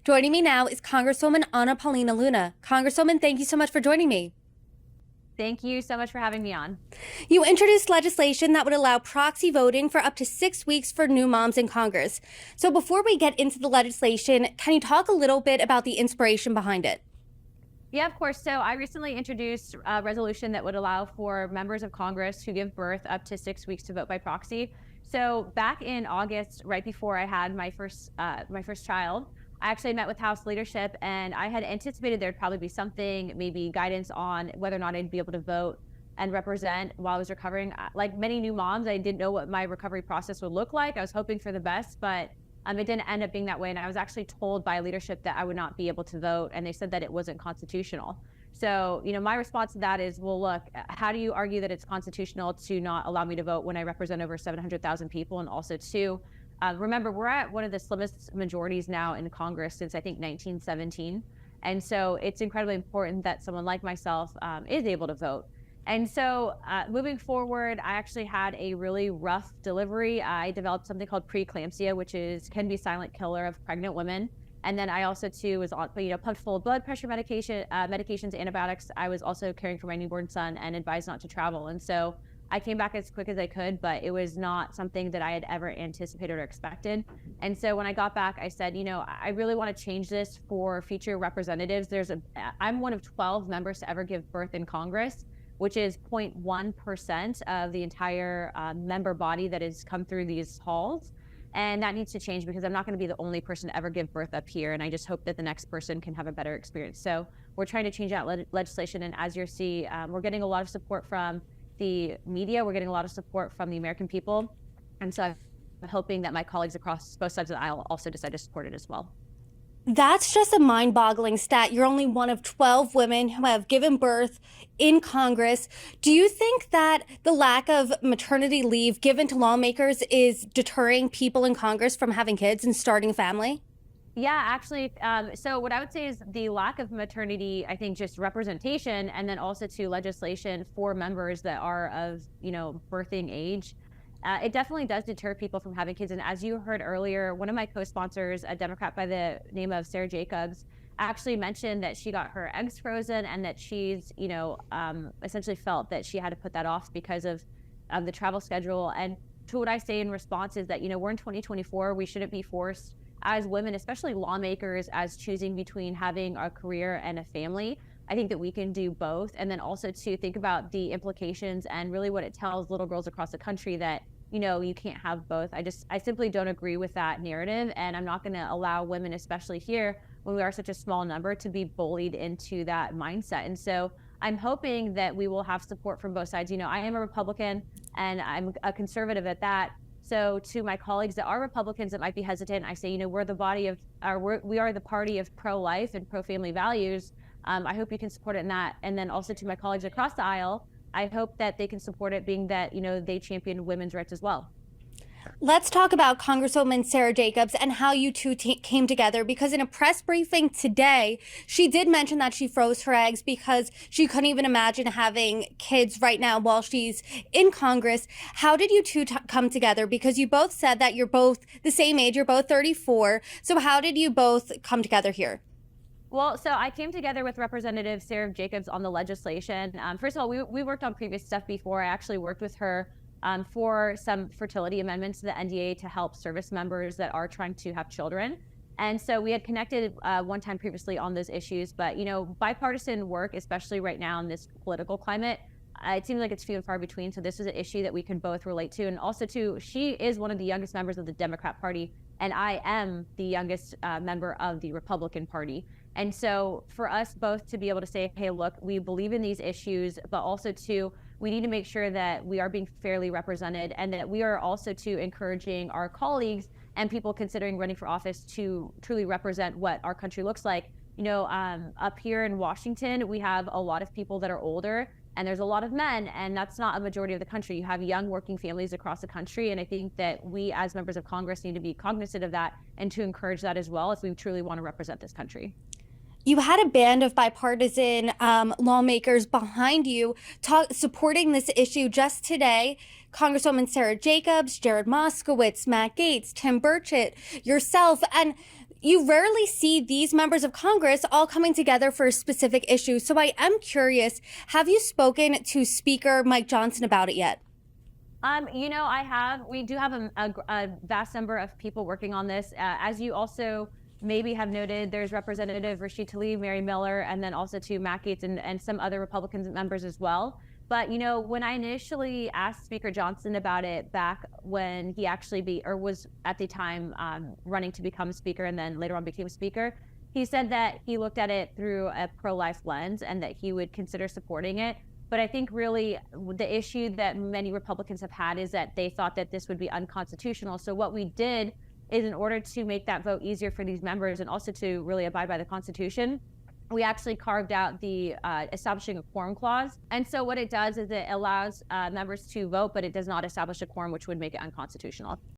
Joining me now is Congresswoman Paulina Luna. Congresswoman, thank you so much for joining me. Thank you so much for having me on. You introduced legislation that would allow proxy voting for up to 6 weeks for new moms in Congress. So before we get into the legislation, can you talk a little bit about the inspiration behind it? Yeah, of course. So I recently introduced a resolution that would allow for members of Congress who give birth up to 6 weeks to vote by proxy. So back in August, right before I had my first child, I actually met with House leadership, and I had anticipated there'd probably be something, maybe guidance on whether or not I'd be able to vote and represent while I was recovering. Like many new moms, I didn't know what my recovery process would look like. I was hoping for the best, but it didn't end up being that way. And I was actually told by leadership that I would not be able to vote, and they said that it wasn't constitutional. So, my response to that is, well, look, how do you argue that it's constitutional to not allow me to vote when I represent over 700,000 people? And also, two, remember, we're at one of the slimmest majorities now in Congress since, I think, 1917. And so it's incredibly important that someone like myself is able to vote. And so moving forward, I actually had a really rough delivery. I developed something called preeclampsia, which can be silent killer of pregnant women. And then I also, too, was on, pumped full of blood pressure medications, antibiotics. I was also caring for my newborn son and advised not to travel. And so I came back as quick as I could, but it was not something that I had ever anticipated or expected. And so when I got back, I said, I really want to change this for future representatives. I'm one of 12 members to ever give birth in Congress, which is 0.1% of the entire member body that has come through these halls. And that needs to change, because I'm not going to be the only person to ever give birth up here. And I just hope that the next person can have a better experience. So we're trying to change that legislation. And as you'll see, we're getting a lot of support from the media. We're getting a lot of support from the American people. And so I'm hoping that my colleagues across both sides of the aisle also decide to support it as well. That's just a mind-boggling stat. You're only one of 12 women who have given birth in Congress. Do you think that the lack of maternity leave given to lawmakers is deterring people in Congress from having kids and starting a family? Yeah, actually. So what I would say is the lack of maternity, I think, just representation, and then also to legislation for members that are of, birthing age. It definitely does deter people from having kids. And as you heard earlier, one of my co-sponsors, a Democrat by the name of Sara Jacobs, actually mentioned that she got her eggs frozen, and that she's, essentially felt that she had to put that off because of the travel schedule. And to what I say in response is that, we're in 2024. We shouldn't be forced as women, especially lawmakers, as choosing between having a career and a family. I think that we can do both. And then also to think about the implications and really what it tells little girls across the country that, you can't have both. I simply don't agree with that narrative. And I'm not going to allow women, especially here, when we are such a small number, to be bullied into that mindset. And so I'm hoping that we will have support from both sides. I am a Republican, and I'm a conservative at that. So to my colleagues that are Republicans that might be hesitant, I say, we are the party of pro-life and pro-family values. I hope you can support it in that. And then also to my colleagues across the aisle, I hope that they can support it, being that, they champion women's rights as well. Let's talk about Congresswoman Sara Jacobs and how you two came together, because in a press briefing today, she did mention that she froze her eggs because she couldn't even imagine having kids right now while she's in Congress. How did you two come together? Because you both said that you're both the same age, you're both 34. So how did you both come together here? Well, so I came together with Representative Sara Jacobs on the legislation. First of all, we worked on previous stuff before. I actually worked with her for some fertility amendments to the NDA to help service members that are trying to have children. And so we had connected one time previously on those issues. But, bipartisan work, especially right now in this political climate, it seems like it's few and far between. So this is an issue that we can both relate to. And also, too, she is one of the youngest members of the Democrat Party, and I am the youngest member of the Republican Party. And so for us both to be able to say, hey, look, we believe in these issues, but also too, we need to make sure that we are being fairly represented, and that we are also too encouraging our colleagues and people considering running for office to truly represent what our country looks like. Up here in Washington, we have a lot of people that are older, and there's a lot of men, and that's not a majority of the country. You have young working families across the country, and I think that we as members of Congress need to be cognizant of that and to encourage that as well if we truly want to represent this country. You had a band of bipartisan lawmakers behind you supporting this issue just today. Congresswoman Sara Jacobs, Jared Moskowitz, Matt Gaetz, Tim Burchett, yourself. And you rarely see these members of Congress all coming together for a specific issue. So I am curious, have you spoken to Speaker Mike Johnson about it yet? I have. We do have a vast number of people working on this. As you also maybe have noted, there's Representative Rashid Tlaib, Mary Miller, and then also to Matt Gaetz and some other Republican members as well. But when I initially asked Speaker Johnson about it back when he actually was at the time running to become Speaker and then later on became Speaker, he said that he looked at it through a pro-life lens and that he would consider supporting it. But I think really the issue that many Republicans have had is that they thought that this would be unconstitutional. So what we did is, in order to make that vote easier for these members and also to really abide by the Constitution, we actually carved out the establishing a quorum clause. And so what it does is it allows members to vote, but it does not establish a quorum, which would make it unconstitutional.